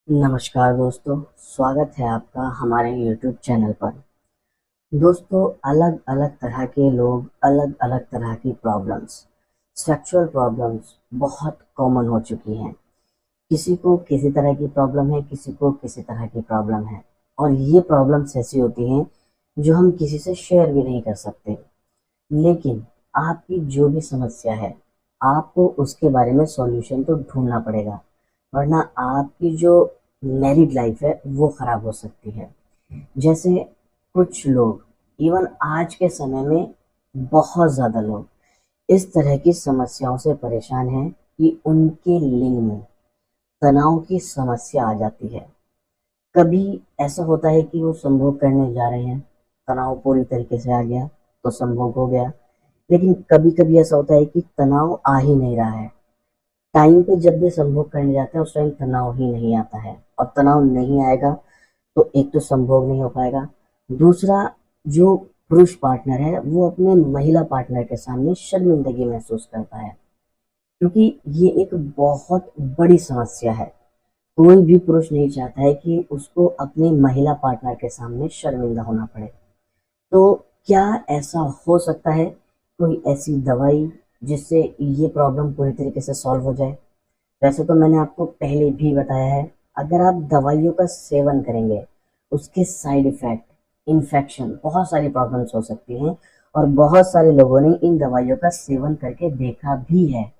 नमस्कार दोस्तों, स्वागत है आपका हमारे YouTube चैनल पर। दोस्तों, अलग अलग तरह के लोग, अलग अलग तरह की प्रॉब्लम्स, सेक्सुअल प्रॉब्लम्स बहुत कॉमन हो चुकी हैं। किसी को किसी तरह की प्रॉब्लम है, किसी को किसी तरह की प्रॉब्लम है, और ये प्रॉब्लम्स ऐसी होती हैं जो हम किसी से शेयर भी नहीं कर सकते। लेकिन आपकी जो भी समस्या है, आपको उसके बारे में सॉल्यूशन तो ढूंढना पड़ेगा, वरना आपकी जो मैरिड लाइफ है वो खराब हो सकती है। जैसे कुछ लोग, इवन आज के समय में बहुत ज़्यादा लोग इस तरह की समस्याओं से परेशान हैं कि उनके लिंग में तनाव की समस्या आ जाती है। कभी ऐसा होता है कि वो संभोग करने जा रहे हैं, तनाव पूरी तरीके से आ गया तो संभोग हो गया। लेकिन कभी कभी ऐसा होता है कि तनाव आ ही नहीं रहा है, टाइम पे जब भी संभोग करने जाते हैं उस टाइम तनाव ही नहीं आता है, और तनाव नहीं आएगा तो एक तो संभोग नहीं हो पाएगा, दूसरा जो पुरुष पार्टनर है वो अपने महिला पार्टनर के सामने शर्मिंदगी महसूस करता है, क्योंकि ये एक बहुत बड़ी समस्या है। कोई भी पुरुष नहीं चाहता है कि उसको अपने महिला पार्टनर के सामने शर्मिंदा होना पड़े। तो क्या ऐसा हो सकता है कोई ऐसी दवाई जिससे ये प्रॉब्लम पूरी तरीके से सॉल्व हो जाए? वैसे तो मैंने आपको पहले भी बताया है, अगर आप दवाइयों का सेवन करेंगे उसके साइड इफेक्ट, इन्फेक्शन, बहुत सारी प्रॉब्लम्स हो सकती हैं, और बहुत सारे लोगों ने इन दवाइयों का सेवन करके देखा भी है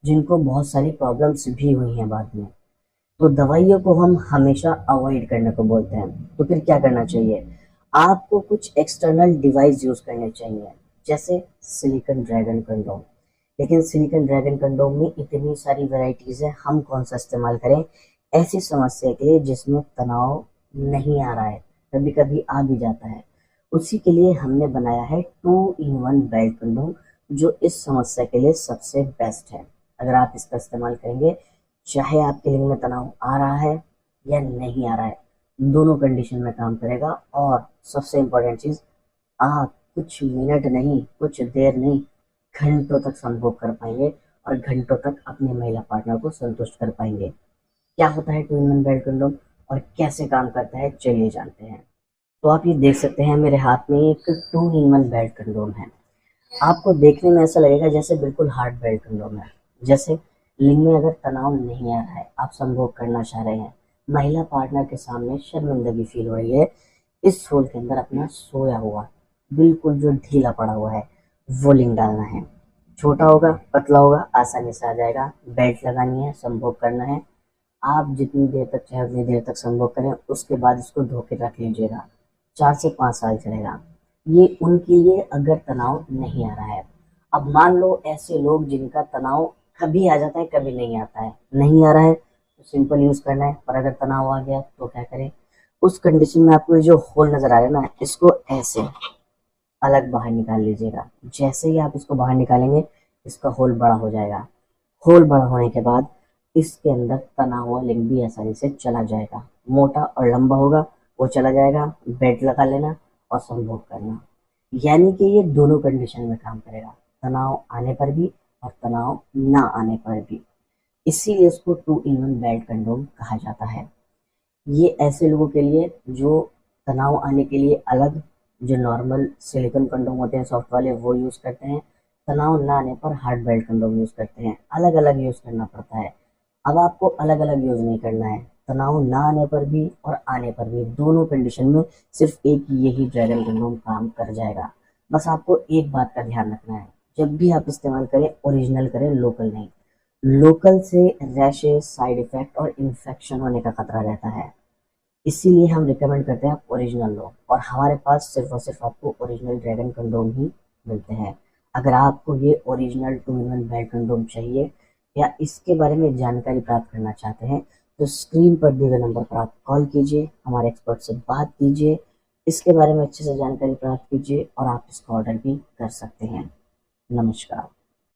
जिनको बहुत सारी प्रॉब्लम्स भी हुई हैं बाद में। तो दवाइयों को हम हमेशा अवॉइड करने को बोलते हैं। तो फिर क्या करना चाहिए? आपको कुछ एक्सटर्नल डिवाइस यूज करने चाहिए, जैसे सिलिकॉन ड्रैगन कंडोम। लेकिन सिलिकॉन ड्रैगन कंडोम में इतनी सारी वैरायटीज है, हम कौन सा इस्तेमाल करें ऐसी समस्या के लिए जिसमें तनाव नहीं आ रहा है, कभी कभी आ भी जाता है। उसी के लिए हमने बनाया है 2-in-1 बेल्ट कंडोम, जो इस समस्या के लिए सबसे बेस्ट है। अगर आप इसका इस्तेमाल करेंगे, चाहे आपके लिंग में तनाव आ रहा है या नहीं आ रहा है, दोनों कंडीशन में काम करेगा। और सबसे इम्पोर्टेंट चीज़, आप कुछ मिनट नहीं, कुछ देर नहीं, घंटों तक संभोग कर पाएंगे और घंटों तक अपने महिला पार्टनर को संतुष्ट कर पाएंगे। क्या होता है 2-in-1 बेल्ट कंडोम और कैसे काम करता है, चलिए जानते हैं। तो आप ये देख सकते हैं, मेरे हाथ में एक 2-in-1 बेल्ट कंडोम है। आपको देखने में ऐसा लगेगा जैसे बिल्कुल हार्ड बेल्ट कंडोम है। जैसे लिंग में अगर तनाव नहीं आ रहा है, आप संभोग करना चाह रहे हैं, महिला पार्टनर के सामने शर्मिंदगी फील हो रही है, इस होल के अंदर अपना सोया हुआ, बिल्कुल जो ढीला पड़ा हुआ है, वो लिंग डालना है। छोटा होगा, पतला होगा, आसानी से आ जाएगा। बेल्ट लगानी है, संभोग करना है। आप जितनी देर तक चाहे उतनी देर तक संभोग करें, उसके बाद इसको धो के रख लीजिएगा। 4 से 5 साल चलेगा। ये उनके लिए अगर तनाव नहीं आ रहा है। अब मान लो ऐसे लोग जिनका तनाव कभी आ जाता है, कभी नहीं आता है, नहीं आ रहा है तो सिंपल यूज करना है, पर अगर तनाव आ गया तो क्या करें? उस कंडीशन में आपको ये जो होल नजर आ रहा है ना, इसको ऐसे अलग बाहर निकाल लीजिएगा। जैसे ही आप इसको बाहर निकालेंगे, इसका होल बड़ा हो जाएगा। होल बड़ा होने के बाद इसके अंदर तना हुआ लिंग भी आसानी से चला जाएगा। मोटा और लंबा होगा, वो चला जाएगा। बेल्ट लगा लेना और संभोग करना, यानी कि ये दोनों कंडीशन में काम करेगा, तनाव आने पर भी और तनाव ना आने पर भी। इसीलिए इसको 2-in-1 बेल्ट कंडोम कहा जाता है। ये ऐसे लोगों के लिए जो तनाव आने के लिए अलग, जो नॉर्मल सिलिकॉन कंडोम होते हैं सॉफ्ट वाले, वो यूज़ करते हैं। तनाव ना आने पर हार्ड बेल्ट कंडोम यूज़ करते हैं। अलग अलग यूज़ करना पड़ता है। अब आपको अलग अलग यूज़ नहीं करना है, तनाव ना आने पर भी और आने पर भी, दोनों कंडीशन में सिर्फ एक यही ड्रैगन कंडोम काम कर जाएगा। बस आपको एक बात का ध्यान रखना है, जब भी आप इस्तेमाल करें ओरिजिनल करें, लोकल नहीं। लोकल से रैशेस, साइड इफेक्ट और इन्फेक्शन होने का खतरा रहता है। इसीलिए हम रिकमेंड करते हैं आप ओरिजिनल लो, और हमारे पास सिर्फ और सिर्फ आपको ओरिजिनल ड्रैगन कंडोम ही मिलते हैं। अगर आपको ये ओरिजिनल 2-in-1 बेल्ट कंडोम चाहिए या इसके बारे में जानकारी प्राप्त करना चाहते हैं, तो स्क्रीन पर दिए गए नंबर पर आप कॉल कीजिए, हमारे एक्सपर्ट से बात कीजिए, इसके बारे में अच्छे से जानकारी प्राप्त कीजिए और आप इसका ऑर्डर भी कर सकते हैं। नमस्कार।